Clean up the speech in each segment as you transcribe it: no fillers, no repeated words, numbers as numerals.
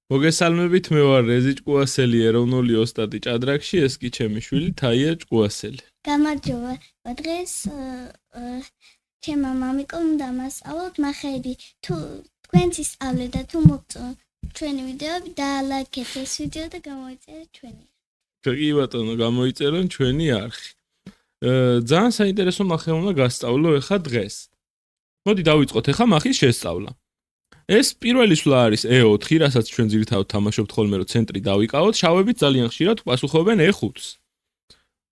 მოგესალმებით, მე ვარ რეზი ჭკუასელი, ეროვნული ოსტატი ჭადრაკში, ეს კი ჩემი შვილი თაია ჭკუასელი. გამარჯობა. დღეს ჩემმა მამიკომ დამასწავლოთ მახეები. თუ თქვენც ისწავლეთ და თუ მოგწონთ ჩვენი ვიდეოები, დალაიქეთ ეს ვიდეო და გამოიწერეთ ჩვენი. კი ბატონო, გამოიწერონ ჩვენი არხი. ძალიან საინტერესო მახე უნდა გასწავლო ეხა დღეს. მოდი დავიწყოთ ეხა მახის შესწავლა. ეს პირველი სვლა არის E4, რასაც ჩვენ ძირითადად თამაშობთ ხოლმე, რომ ცენტრი დავიკავოთ, შავებით ძალიან ხშირად პასუხობენ E5-ს.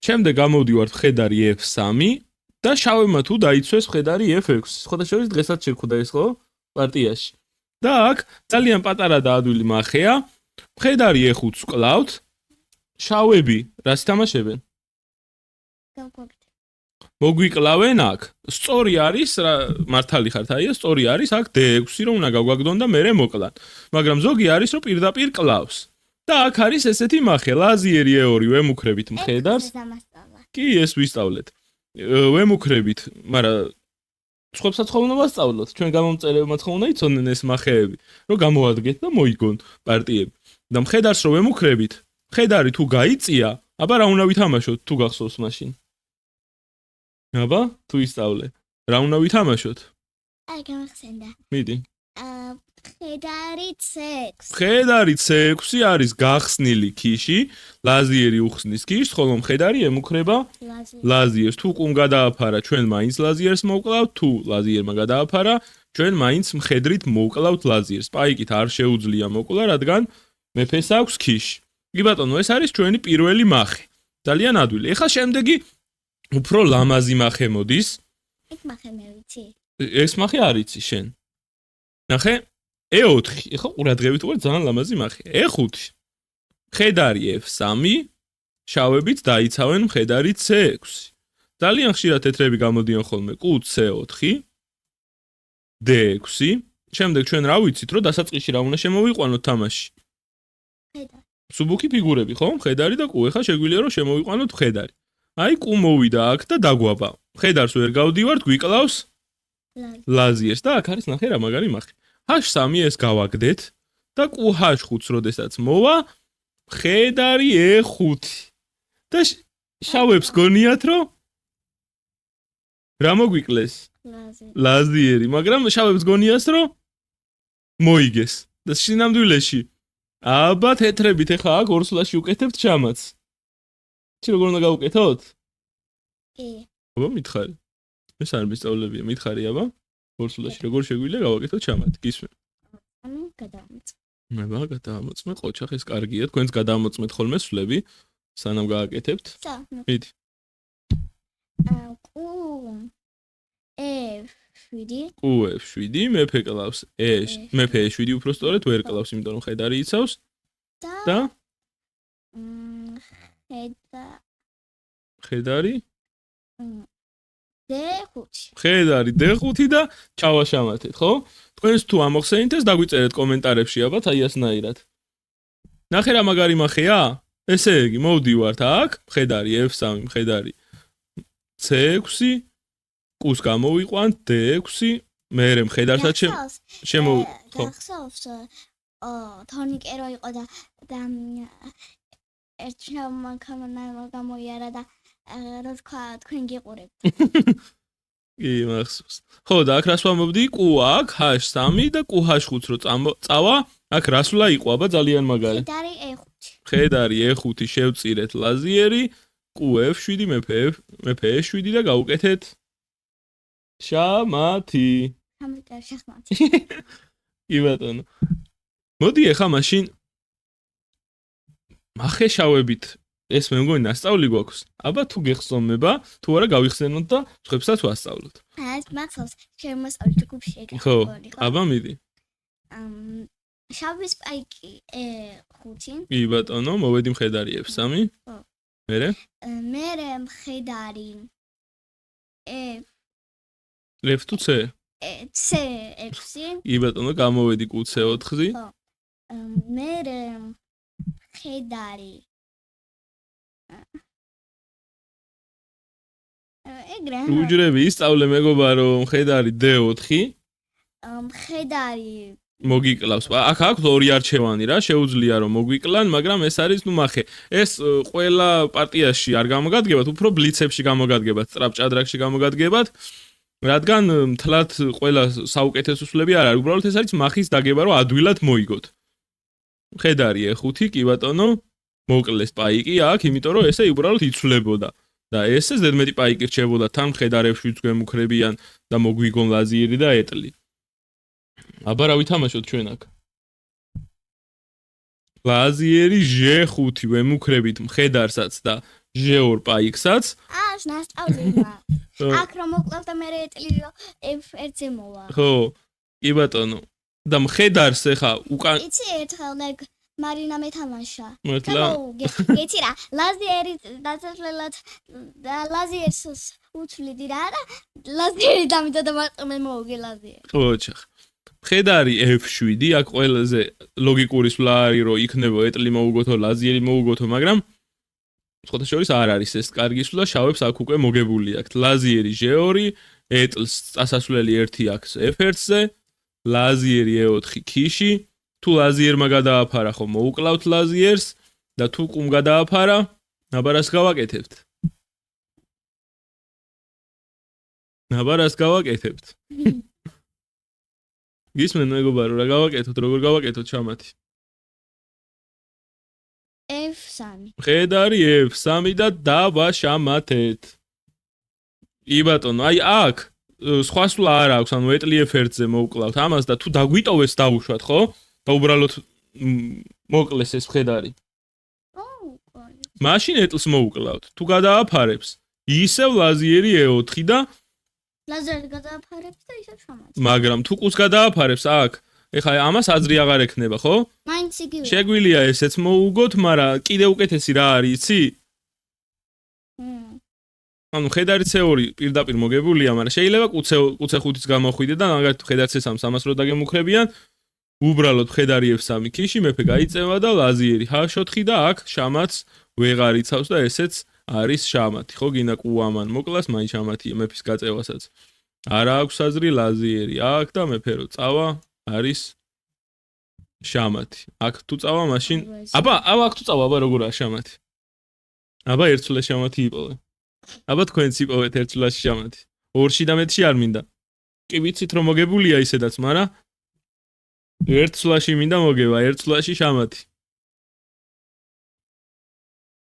შემდეგ გამოვდივართ მხედარი F3 და შავებმა თუ დაიცვეს მხედარი F6. ხოდაშორის დღესაც შეგვხვდა ეს ხო პარტიაში. და აქ ძალიან პატარა და ადვილი მახეა. მხედარი E5-ს კლავთ. შავები რას თამაშებენ? მოგვიკლავენ აქ. სწორი არის, მართალი ხართ აია, სწორი არის აქ D6, რომ უნდა გავგვაგდონ და მერე მოკლან. მაგრამ ზოგი არის, რომ პირდაპირ კლავს. და აქ არის ესეთი მახე, ლაზიერი E2 ვემუქრებით მხედარს. კი, ეს ვისწავლეთ. ვემუქრებით, მაგრამ სხვებსაც ხომ უნდა ვასწავლოთ. ჩვენ გამომწერებმა ხომ უნდა იცოდნენ ეს მახეები, რომ გამოადგეთ და მოიგონ პარტიები. და მხედარს რო ვემუქრებით, მხედარი თუ გაიწია, აბა რა უნდა ვითამაშოთ, თუ გახსოვს მაშინ? აბა, თუ ისწავლე. რა უნდა ვითამაშოთ? აი, გამახსენდა. მიდი. მხედარი C6. მხედარი C6 არის გახსნილი ქიში, ლაზიერი უხსნის ქიშს, ხოლო მხედარი ემუქრება ლაზიერს. თუ კუმ გადააფარა, ჩვენ მაინც ლაზიერს მოვკლავთ, თუ ლაზიერმა გადააფარა, ჩვენ მაინც მხედრით მოვკლავთ ლაზიერს. პაიკით არ შეუძლია მოკლა, რადგან მეფეს აქვს ქიში. კი ბატონო, ეს არის ჩვენი პირველი მახე. ძალიან ადვილი. ეხლა შემდეგი უფრო ლამაზი მახე მოდის. ეს მახე მე ვიცი. ეს მახე არ იცი შენ. ნახე, E4. ეხლა ყურადღებით ვარ, ძალიან ლამაზი მახე. E5. მხედარი F3, შავებით დაიცავენ მხედარი C6. ძალიან ხშირად თეთრები გამოდიან ხოლმე კუ C4, D6. შემდეგ ჩვენ რა ვიცით, რომ დასაწყისში რა უნდა შემოვიყვანოთ თამაში? მხედარი. სუბუქი ფიგურები, ხო? მხედარი და კუ. ეხლა შეგვიძლია რომ შემოვიყვანოთ მხედარი. აი კუ მოვიდა აქ და დაგვაბა. მხედარს ვერ გავდივართ, გვიკლავს ლაზიერს და აქ არის ნახე რა მაგარი მახე. H3 ეს გავაგდეთ და კუ H5-ს როდესაც მოვა, მხედარი E5. და შავებს გონიათ რომ რა მოგვიკლეს? ლაზიერი, მაგრამ შავებს გონიათ რომ მოიგეს. და სინამდვილეში აბა თეთრებით ეხა აქ ორ სვლაში უკეთებთ ჩამაც. ჩი როგორ უნდა გავუკეთოთ? კი. აბა მითხარი. ეს არ მისწავლებია, მითხარი აბა. ორ სვლაში როგორ შეგვიძლია გავაკეთოთ ჩამად? გისმენ. ანუ გადავამოწმე. აბა გადავამოწმე, ყოჩახ ეს კარგია, თქვენს გადავამოწმეთ ხოლმე სვლები, სანამ გააკეთებთ. მიდი. კუ F7. კუ F7, მეფე კლავს მეფე E7 უფრო სწორედ ვერ კლავს, იმიტომ რომ მხედარი იცავს. და მხედარი D5. მხედარი D5 და ჩავაშამათეთ, ხო? თქვენს თუ ამოხსენით ეს დაგვიწერეთ კომენტარებში, აბა თაიასნაირად. ნახე რა მაგარი მახეა? ესე იგი, მოვდივართ აქ, მხედარი F3, მხედარი C6, კუს გამოვიყვანთ D6, მერე მხედარსაც ხო? გახსოვს, თორნიკე რო იყო და ერთმა მანქანამ გამოიარა და რა თქვა, თქვენ გიყურებთ. კი, მახსოვს. ხო, და აქ რას ვამბობდი? კუ აქ H3 და კუ H5 რო წავა, აქ რასვლა იყო, აბა ძალიან მაგარი. მხედარი E5. მხედარი E5 შევწირეთ ლაზიერი, კუ F7, მეფე E7 და გავუკეთეთ შამათი. შახმათი. კი ბატონო. მოდი ახლა მაშინ მახე შავებით ეს მე მგონი ნასწავლი გვაქვს. აბა თუ გეხსოვნება, თუ არა გავიხსენოთ და სხვებსაც ვასწავლოთ. ეს მახსოვს, შემოსწავლეთ ჯგუფში ეგ. ხო, აბა მიდი. შავის პაიკი E5. კი ბატონო, მოვედი მხედარი F3. მერე? მერე მხედარი F თუ C? C6. კი ბატონო, გამოვედი კუ C4-ზე. მერე მხედარი ეგრე. უჯრები ისწავლე მეგობარო, მხედარი D4. მხედარი მოგიკლავს. აქ აქვს ორი არჩევანი რა, შეუძლია რომ მოგვიკლან, მაგრამ ეს არის ნუ მახე. ეს ყველა პარტიაში არ გამოგადგებათ, უფრო ბლიცებში გამოგადგებათ, სტრაპჭადრაკში გამოგადგებათ. რადგან მთლად ყველა საუკეთესო სულები არ არის, უბრალოდ ეს არის მახის დაგება, რომ ადვილად მოიგოთ. ხედარი E5, კი ბატონო, მოკლეს პაიკი აქ, იმიტომ რომ ესე უბრალოდ იცვლებოდა. და ესე ზედმეტი პაიკი რჩებოდა თან ხედარებში გვემუქრებიან და მოგვიგონ ლაზიერი და ეტლი. აბა რა ვითამაშოთ ჩვენ აქ? ლაზიერი G5 ვემუქრებით მხედარსაც და G2 პაიკსაც. ნასწავლება. აქ რომ მოკლავ და მე ეტლი F1-ზე მოვა. ხო, კი ბატონო. და მხედარს ეხა უკან იცი ერთხელ მარინა მეთამაშა. მართლა? გეცი რა, ლაზიერი დასასვლელად და ლაზიერს უცვლიდი რა და ლაზიერი დამიდა და მე მოვიგე ლაზიერი. ხო, ჩახ. მხედარი F7, აქ ყველაზე ლოგიკური სვლა არის, რომ იქნება ეტლი მოუგოთო, ლაზიერი მოუგოთო, მაგრამ სხვათა შორის არ არის ეს კარგი სვლა, შავებს აქ უკვე მოგებული აქვთ. ლაზიერი G2, ეტლს წასასვლელი 1 აქვს F1-ზე, ლაზიერი E4 ქიში. თუ ლაზიერმა გადააფარა, ხო მოუკლავთ ლაზიერს და თუ კუმ გადააფარა, აბარას გავაკეთებთ. აბარას გავაკეთებთ. გისმენ მეგობარო, რა გავაკეთოთ, როგორ გავაკეთოთ შამათი? F3. მხედარი F3 და დავაშამათეთ. კი ბატონო, აი აქ სხვა სვლა არ აქვს, ანუ ეტლი F1-ზე მოუკლავთ ამას და თუ დაგვიტოვეს დავუშვათ, ხო? და უბრალოდ მოკლეს ეს მხედარი. მაშინ ეტლს მოუკლავთ. თუ გადააფარებს, ისევ ლაზიერი E4 და ლაზერი გადააფარებს და ისევ შამათი. მაგრამ თუ კუს გადააფარებს აქ, ეხლა ამას აზრი აღარ ექნება, ხო? მაინც იგივე. შეგვიძლია ესეც მოუგოთ, მაგრამ კიდე უკეთესი რა არის, იცი? ანუ ხედარი C2 პირდაპირ მოგებულია, მაგრამ შეიძლება კუცე 5-იც გამოხვიდე და მაგალითად ხედარი C3 ამას რო დაგემუქრებიან, უბრალოდ ხედარი F3 ქიში მეფე გაიწევა და ლაზიერი H4 და აქ შამათს ვეღარ იცავს და ესეც არის შამათი, ხო? გინდა კუამან მოკლას, მაინც შამათია მეფის გაწევასაც. არა აქვს აზრი ლაზიერი აქ და მეფე რო წავა, არის შამათი. აქ თუ წავა, მაშინ აბა აქ თუ წავა, აბა როგორ არის შამათი? აბა ერთ სულაში შამათი იპოვე. აბა თქვენც იპოვეთ ერთ სულაში შამათი. ორში და მეტში არ მინდა. კი ვიცით რომ მოგებულია ისედაც, მაგრამ ერთ სულაში მინდა მოგევა, ერთ სულაში შამათი.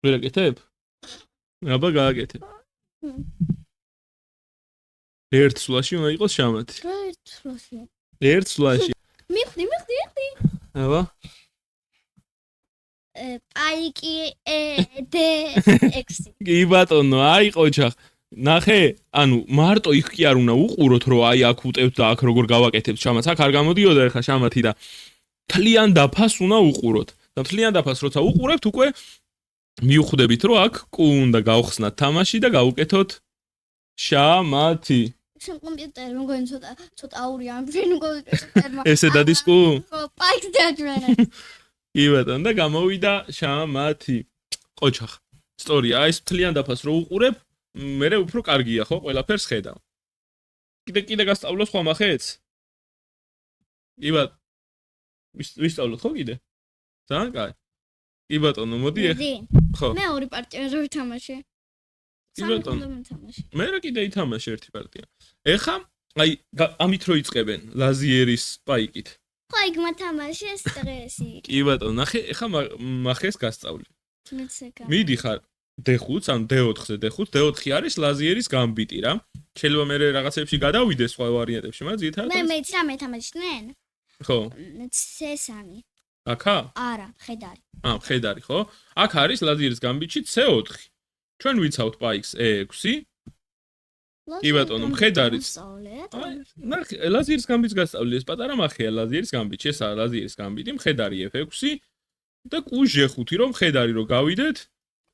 ვერაკეთებ? აბა გააკეთებ. ერთ სულაში უნდა იყოს შამათი. რა ერთ სულაში? ერთ სულაში. მიხდი. აბა პაიკი D6. კი ბატონო, აი ყოჩახ. ნახე, ანუ მარტო იქ კი არ უნდა უყუროთ, რომ აი აქ უტევთ და აქ როგორ გავაკეთებთ შამათს. აქ არ გამოდიოდა ეხა შამათი და თლიან დაფას უნდა უყუროთ. და თლიან დაფას როცა უყურებთ, უკვე მიუხვდებით, რომ აქ კუ უნდა გავხსნათ თამაში და გავუკეთოთ შამათი. შენ კომპიუტერი მგონი ცოტა აურია ამ შენ კომპიუტერმა. ესე დადის კუ? ხო, პაიკს დაჯვენა. კი ბატონო, და გამოვიდა შამათი. ყოჩახ. სწორია, აი ეს თლიან დაფას რო უყურებ, მე უფრო კარგია, ხო? ყველაფერს ხედავ. კიდე გასწავლო სხვა მახეც? კი ბატონო. ვისწავლოთ ხო კიდე? ძალიან კაი. კი ბატონო, მოდი ხო. მე ორი პარტია რო ვითამაშე. კი ბატონო. მე რა კიდე ითამაშე ერთი პარტია. ეხა აი ამით რო იწყებენ ლაზიერის პაიკით. ხო, იქ მათამაშეს დღესი. კი ბატონო, ნახე, ეხა მახეს გასწავლი. მეცეკა. მიდიხარ D5, ან D4-ზე D4 არის ლაზიერის გამბიტი რა. შეიძლება მე რაღაცებში გადავიდეს სხვა ვარიანტებში, მაგრამ ძირითადად მე მეც რა მეთამაშდნენ? ხო. C3. აქა? არა, მხედარი. მხედარი, ხო? აქ არის ლაზიერის გამბიტში C4. ჩვენ ვიცავთ პაიკს E6. კი ბატონო, მხედარიც. ნახე, ლაზიერის გამბიტს გასწავლი, ეს პატარა მახეა ლაზიერის გამბიტში, ესაა ლაზიერის გამბიტი, მხედარი F6 და კუ G5, რომ მხედარი რო გავიდეთ.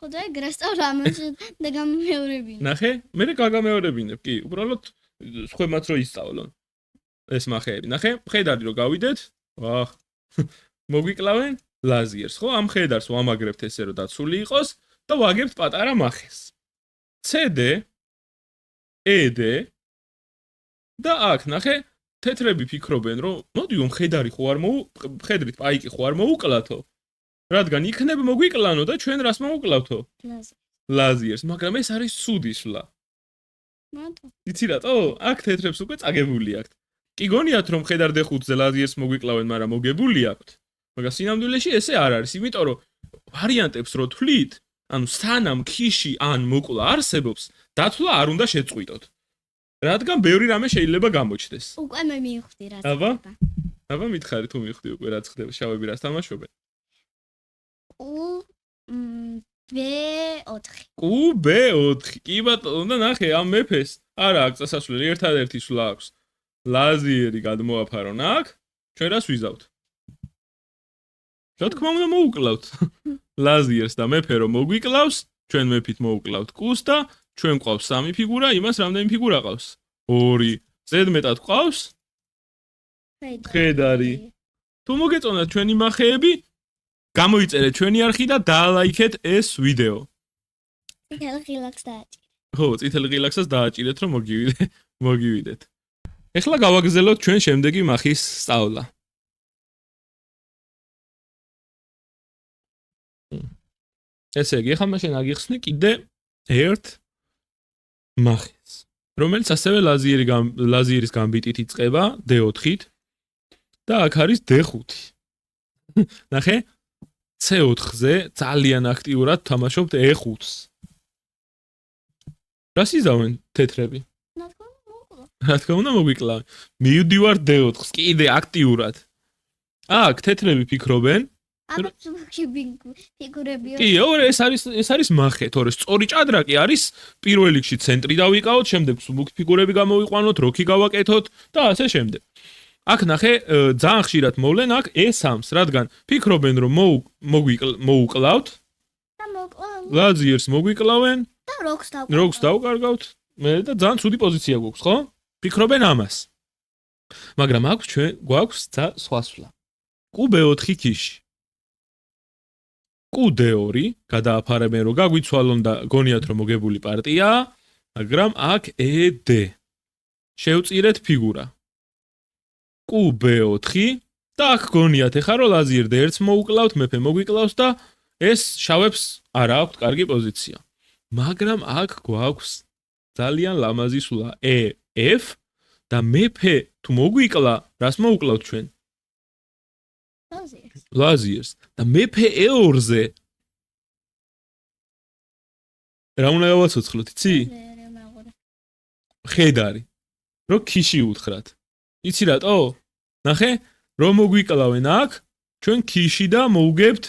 ხო და გასწავლა ამას და გამეორებინე. ნახე, მე გაგამეორებინებ, კი, უბრალოდ სხვებმაც რო ისწავლონ. ეს მახეები, ნახე, მხედარი რო გავიდეთ, ვახ. მოგვიკლავენ ლაზიერს, ხო? ამ მხედარს ვამაგრებთ ესე რომ დაცული იყოს და ვაგებთ პატარა მახეს. CD, ED და აქ ნახე, თეთრები ფიქრობენ, რომ მოდი მხედარი ხო არ მხედრით პაიკი ხო არ მოუკლათო. რადგან იქნებ მოგვიკლანო და ჩვენ რას მოვუკლავთო? ლაზიერს, მაგრამ ეს არის ცუდი სვლა. მარტო. იცი რატო? აქ თეთრებს უკვე წაგებული აქვთ. კი გონიათ რომ მხედარ D5-ზე ლაზიერს მოგვიკლავენ, მაგრამ მოგებული აქვთ. მაგრამ სინამდვილეში ესე არ არის, იმიტომ რომ ვარიანტებს რო თვლით, ანუ სანამ ქიში ან მოკლა არსებობს, დათვლა არ უნდა შეწყვიტოთ. რადგან ბევრი რამე შეიძლება გამოჩნდეს. უკვე მე მივხვდი რა. აბა მითხარი თუ მივხვდი უკვე რაც ხდება, შავები რას თამაშობენ? B4. B4. კი ბატონო, და ნახე ამ მეფეს. არა აქვს წასასვლელი, ერთადერთი სვლა აქვს. ლაზიერი გადმოაფარონ აქ, ჩვენ რას ვიზავთ? რა თქმა უნდა მოუკლავთ. ლაზიერს და მეფე რომ მოგვიკლავს, ჩვენ მეფით მოუკლავთ კუს და ჩვენ ყავს 3 ფიგურა, იმას რამდენი ფიგურა ყავს? 2. ზედმეტად ყავს? მხედარი. თუ მოგეწონათ ჩვენი მახეები, გამოიწერეთ ჩვენი არხი და დაალაიქეთ ეს ვიდეო. წითელ ღილაკს დააჭირეთ. ხო, წითელ ღილაკსაც დააჭირეთ, რომ მოგივიდეთ. ეხლა გავაგრძელოთ ჩვენ შემდეგი მახის სწავლა. ესე იგი, ახლა მაშინ აგიხსნი კიდე ერთ მახის, რომელიც ასევე ლაზიერის გამბიტით იწყება D4-ით და აქ არის D5. ნახე? C4-ზე ძალიან აქტიურად თამაშობთ E5-ს. რას იზავენ თეთრები? რა თქმა უნდა მოგვიკლავენ. მივდივარ D4-ს კიდე აქტიურად. აქ თეთრები ფიქრობენ ფიგურებია. კი, ეს არის მახე, თორე სწორი ჭადრაკი არის პირველ რიგში ცენტრი დავიკავოთ, შემდეგ მსუბუქი ფიგურები გამოვიყვანოთ, როქი გავაკეთოთ და ასე შემდეგ. აქ ნახე, ძალიან ხშირად მოვლენ აქ E3-ს, რადგან ფიქრობენ რომ მოუკლავთ და მოკლავთ. ლაზიერს მოგვიკლავენ და როქს დავკარგავთ. მე და ძალიან ცუდი პოზიცია გვაქვს, ხო? ფიქრობენ ამას. მაგრამ გვაქვს სხვა სვლა. B4 ქიში. D2 გადააფარებენ რომ გაგვიცვალონ და გონიათ რომ მოგებული პარტიაა, მაგრამ აქ ED. შევწირეთ ფიგურა. B4 და აქ გონიათ ეხლა რომ ლაზიერ D1-ს მოუკლავთ, მეფე მოგვიკლავს და ეს შავებს არ აქვთ კარგი პოზიცია. მაგრამ აქ გვაქვს ძალიან ლამაზი სვლა EF და მეფე თუ მოგვიკლა, რას მოუკლავთ ჩვენ? ლაზიერს და მეფე E2-ზე რა უნდა გავაცოცხლოთ, იცი? მხედარი. რო ქიში უთხრათ. იცი რატო? ნახე, რომ მოგვიკლავენ აქ, ჩვენ ქიში და მოვგებთ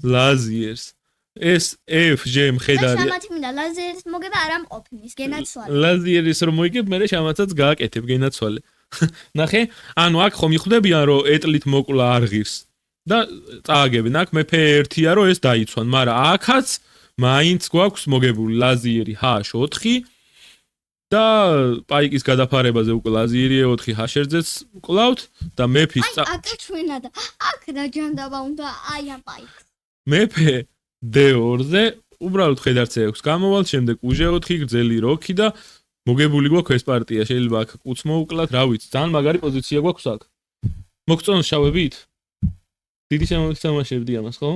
ლაზიერს. ეს FG მხედარი. შამათი მინდა ლაზიერის მოგება არ ამყოფნის, გენაცვალე. ლაზიერის რომ მოიგებ, მე შამათაც გააკეთებ, გენაცვალე. ნახე, ანუ აქ ხომ იხდებიან რომ ეტლით მოკლა არ ღირს და წააგებენ აქ მეფე 1-ია რომ ეს დაიცვან, მაგრამ აქაც მაინც გვაქვს მოგებული ლაზიერი H4 და პაიკის გადაფარებაზე უკვე ლაზიერი E4 H1-ზეც კლავთ და მეფის აქ ჩვენა და აქ რა ჯანდაბა უნდა აი ამ პაიკს. მეფე D2-ზე უბრალოდ ხედარც აქვს გამოვალ, შემდეგ J4 გრძელი როქი და მოგებული გვაქვს ეს პარტია, შეიძლება აქ კუც მოუკლათ, რა ვიცი, ძალიან მაგარი პოზიცია გვაქვს აქ. მოგწონს შავებით? დიდი შემოთამაშებდი ამას, ხო?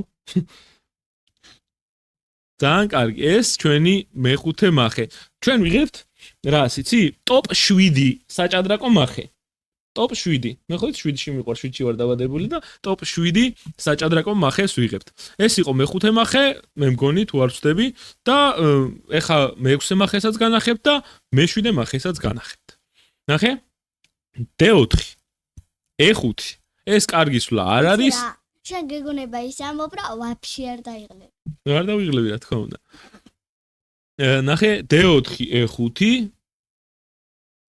ძალიან კარგი, ეს ჩვენი მეხუთე მახე. ჩვენ ვიღებთ რას, იცი? ტოპ 7 საჭადრაკო მახე. ტოპ 7. მე ხო 7-ში მიყვარ, 7-ში ვარ დავადებული და ტოპ 7 საჭადრაკო მახეს ვიღებთ. ეს იყო მეხუთე მახე, მე მგონი თუ არ ვწდები და ეხა მეექვსე მახესაც განახებთ და მეშვიდე მახესაც განახებთ. ნახე? D4. E5. ეს კარგი სვლა არ არის. შენ გეგონება ის ამობ რა ვაფშე არ დაიღლები. არ დავიღლები რა თქმა უნდა. ნახე D4 E5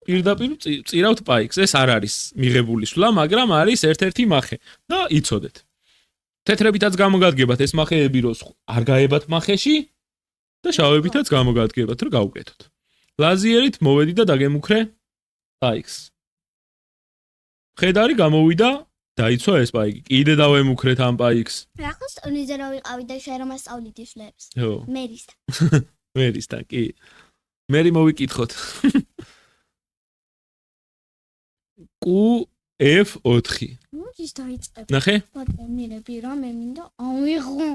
პირდაპირ წირავთ პაიკს. ეს არ არის მიღებული სვლა, მაგრამ არის ერთ-ერთი მახე და იცოდეთ. თეთრებითაც გამოგადგებათ ეს მახეები, რომ არ გაებათ მახეში და შავებითაც გამოგადგებათ, რომ გავუკეთოთ. ლაზიერით მოვედი და დაგემუქრე პაიკს. მხედარი გამოვიდა, დაიცვა ეს პაიკი. კიდე დავემუქრეთ ამ პაიკს. რა ხო სტონიზე რა ვიყავი და შენ რომ ასწავლით ისლებს. ხო. მერისთან. მერისთან, კი. მერი მოვიკითხოთ. Q F4. ის დაიწყებ. ნახე? ბატონირები რამე მინდა ავიღო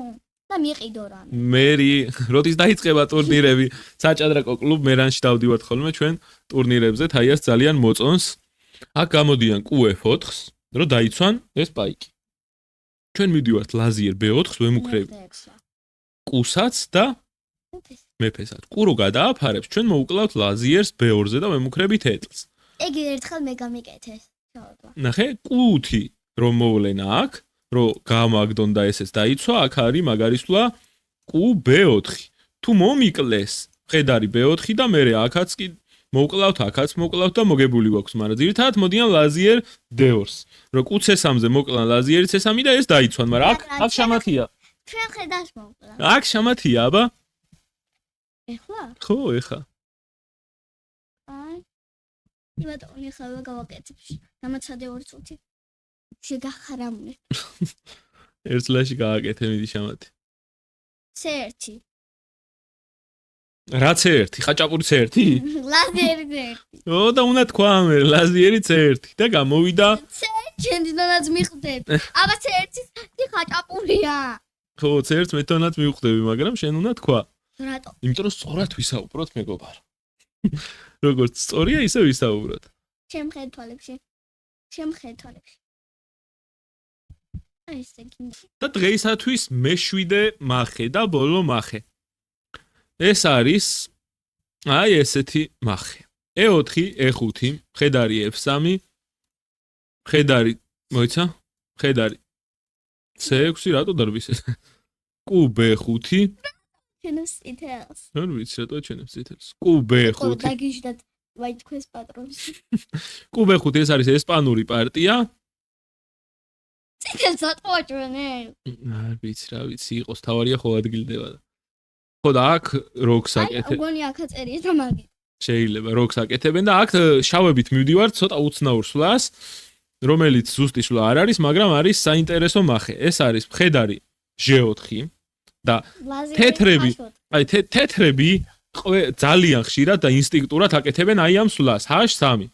და მიყიდო რამე. მერი, როდის დაიწყება ტურნირები? საჭადრაკო კლუბ მერანში დავდივართ ხოლმე ჩვენ ტურნირებზე, თაიას ძალიან მოწონს. აქ გამოდიან QF4-ს, რომ დაიცვან ეს პაიკი. ჩვენ მივდივართ ლაზიერ B4-ს, ვემუქრები Q-საც და მეფესაც. Q რო გადააფარებს, ჩვენ მოუკლავთ ლაზიერს B2-ზე და ვემუქრებით ეტლს. იგი ერთხელ მე გამიკეთეს. ნახე, Q5 რომ მოვლენ აქ, რომ გამაგდონ და ესეც დაიცვა, აქ არის მაგარისვლა QB4. თუ მომიკლეს, ხედარი B4 და მე აქაც კი მოუკლავთ, აქაც მოუკლავთ და მოგებული გვაქვს, მაგრამ ძირთადად მოდიან ლაზიერ D2-ს. რომ Q-C3-ზე მოკლან ლაზიერი C3 და ეს დაიცვან, მაგრამ აქ შამათია. ჩვენ ხედავს მოკლა. აქ შამათია, აბა. ეხლა? ხო, ეხა. აი. ბატონი ხავა გავაკეთებ. დამაცადე 2 წუთი. შეგახარამნე. ერთ წლაში გააკეთე მიდი შამათი. C1. რაც ერთი, ხაჭაპური C1? ლაზიერი C1. ო და უნდა თქვა მე, ლაზიერი C1 და გამოვიდა. ჩემ დონაც მიხვდები. აბა C1-ის ხაჭაპურია. ხო, C1 მე თონაც მივხვდები, მაგრამ შენ უნდა თქვა. რატო? იმიტომ რომ სწორად ვისაუბროთ მეგობარ. როგორც სწორია, ისე ვისაუბროთ. ჩემ ხედთვალებში. აი ესე გინდა. და დღეისათვის მე-7 მახე და ბოლო მახე. ეს არის აი ესეთი მახე. E4, E5, ხედარი F3, ხედარი, მოიცა? ხედარი C6 რატო დარბის ეს? QB5. ჩვენს ითელს. არ ვიცი რატო ჩვენებს ითელს. QB5. დაგიჟდათ ვაი თქვენს პატრონს. QB5 ეს არის ესპანური პარტია. ითელს ატყუაჭვენე. არ ვიცი რა ვიცი, იყოს თავარია ხო ადგილდება და. ხო და აქ როქს აკეთებ. აი, გონი აქა წერია და მაგი. შეიძლება როქს აკეთებენ და აქ შავებით მივდივართ ცოტა უცნაურ სვლას, რომელიც ზუსტი სვლა არ არის, მაგრამ არის საინტერესო მახე. ეს არის მხედარი G4 და თეთრები, აი თეთრები ძალიან ხშირად და ინსტინქტურად აკეთებენ აი ამ სვლას H3.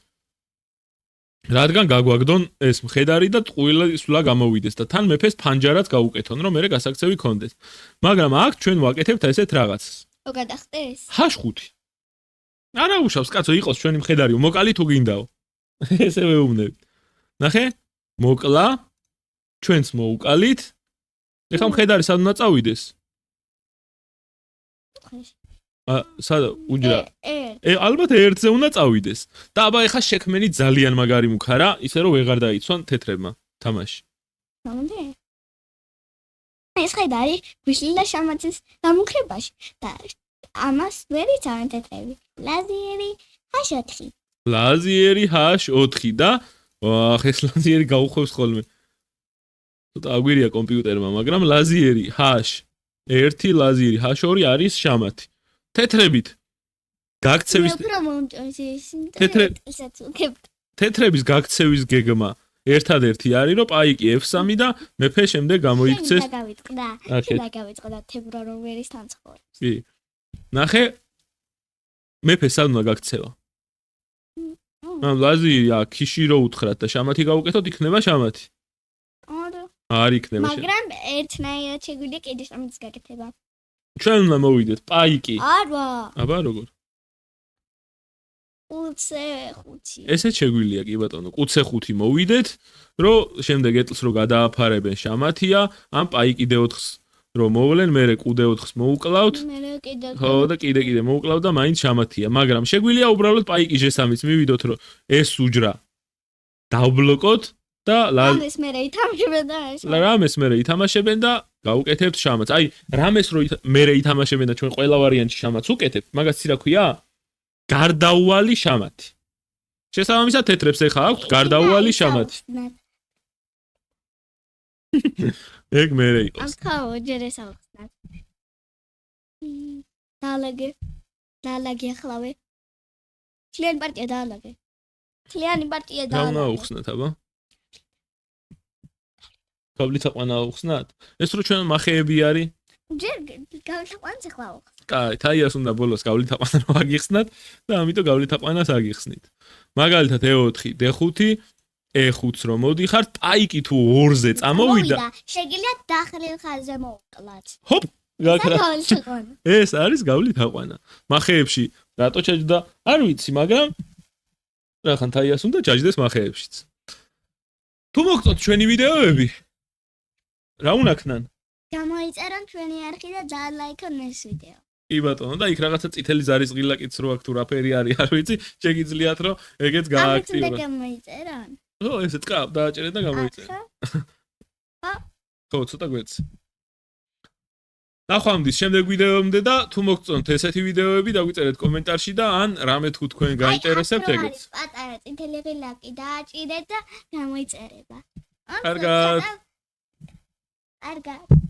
რადგან გაგვაგდონ ეს მხედარი და ტყუილი სვლა გამოვიდეს და თან მეფეს ფანჯარაც გაუკეთონ, რომ მერე გასაქცევი კონდეს. მაგრამ აქ ჩვენ ვაკეთებთ ესეთ რაღაცას. ო გადახტეს? H5. არა უშავს კაცო იყოს ჩვენი მხედარიო, მოკალი თუ გინდაო. ესე ვეუბნები. ნახე? მოკლა ჩვენც მოუკალით. ეხლა მხედარი სად უნდა წავიდეს? სადა უჯრა. ალბათ ერთზე უნდა წავიდეს. და აბა ეხლა შექმენი ძალიან მაგარი მუქარა, ისე რომ ვეღარ დაიცვან თეთრებმა თამაში. გამონდი? ეს ხედარი გვიშლიდა შამათის დამუქებაში და ამას ვერ იცავენ თეთრები. ლაზიერი H4. ლაზიერი H4 და ვახ ეს ლაზიერი გაუხვევს ხოლმე. ცოტა აგვირია კომპიუტერმა, მაგრამ ლაზიერი H1, ლაზიერი H2 არის შამათი. თეთრებით გაქცევის თეთრების გაქცევის გეგმა ერთადერთი არის, რომ პაიკი F3 და მეფე შემდეგ გამოიქცეს. დაგავიწყდა თებრაროვერის თანცხოვებს. კი. ნახე მეფე სად უნდა გაქცევა? ლაზიერი აქიში რო უთხრათ და შამათი გავუკეთოთ, იქნება შამათი. არ იქნება. მაგრამ ერთნაირად შეგვიძლია კიდე შამათის გაკეთება. ჩვენ უნდა მოვიდეთ პაიკი. არა. აბა როგორ? QC5. ესეც შეგვიძლია კი ბატონო, QC5 მოვიდეთ, რომ შემდეგ ეტლს რო გადააფარებენ შამათია, ამ პაიკი D4-ს რომ მოვლენ, მერე QD4-ს მოუკლავთ. ხო და კიდე მოუკლავთ და მაინც შამათია, მაგრამ შეგვიძლია უბრალოდ პაიკი G3-ს მივიდოთ, რომ ეს უჯრა დავბლოკოთ და რამეს მერე ითამაშებენ და რამეს მერე ითამაშებენ და გაუკეთებთ შამათს. აი, რამეს რო მერე ითამაშებენ და ჩვენ ყველა ვარიანტში შამათს უკეთებთ, მაგას რა ქვია? გარდაუვალი შამათი. შესაბამისად თეთრებს ეხა აქვთ გარდაუვალი შამათი. ეგ მერე იყოს. ახლა ჯერ ეს ავხსნათ. დაალაგე ახლავე. ქლიანი პარტია დაალაგე. რა უხსნათ აბა? თაბლიცა ყვანა უხსნათ? ეს რო ჩვენ მახეები არის, ჯერ გავითაყვანს ახლა. კაი, თაიას უნდა ბოლოს გავლითაყვანა რომ აგიხსნათ და ამიტომ გავლითაყვანას აგიხსნით. მაგალითად E4, D5, E5-ს რომ მოდიხართ, ტაიკი თუ 2-ზე წამოვიდა. შეგიძლია დახრილ ხაზზე მოვკლათ. ჰოპ, გაქრა. გავითაყვანა. ეს არის გავლითაყვანა. მახეებში რატო ჩაჯდა? არ ვიცი, მაგრამ რახან თაიას უნდა ჩაჯდეს მახეებშიც. თუ მოგწონთ ჩვენი ვიდეოები, რა უნაქნან? გამოიწერონ ჩვენი არხი და დალაიქონ ეს ვიდეო. კი ბატონო, და იქ რაღაცა წითელი ზარის ღილაკიც რო აქვს თუ რაფერი არის, არ ვიცი, შეგიძლიათ რომ ეგეც ამით უნდა გააქტიუროთ. გამოიწერონ. ხო, ესე წკაპ დააჭერეთ და გამოიწერეთ. ხო, ცოტა გვეცი. ნახვამდის შემდეგ ვიდეომდე და თუ მოგწონთ ესეთი ვიდეოები, დაგვიწერეთ კომენტარში და ან რამე თუ თქვენ გაინტერესებთ ეგეც. პატარა წითელი ღილაკი დააჭირეთ და გამოიწერება. კარგად. კარგად.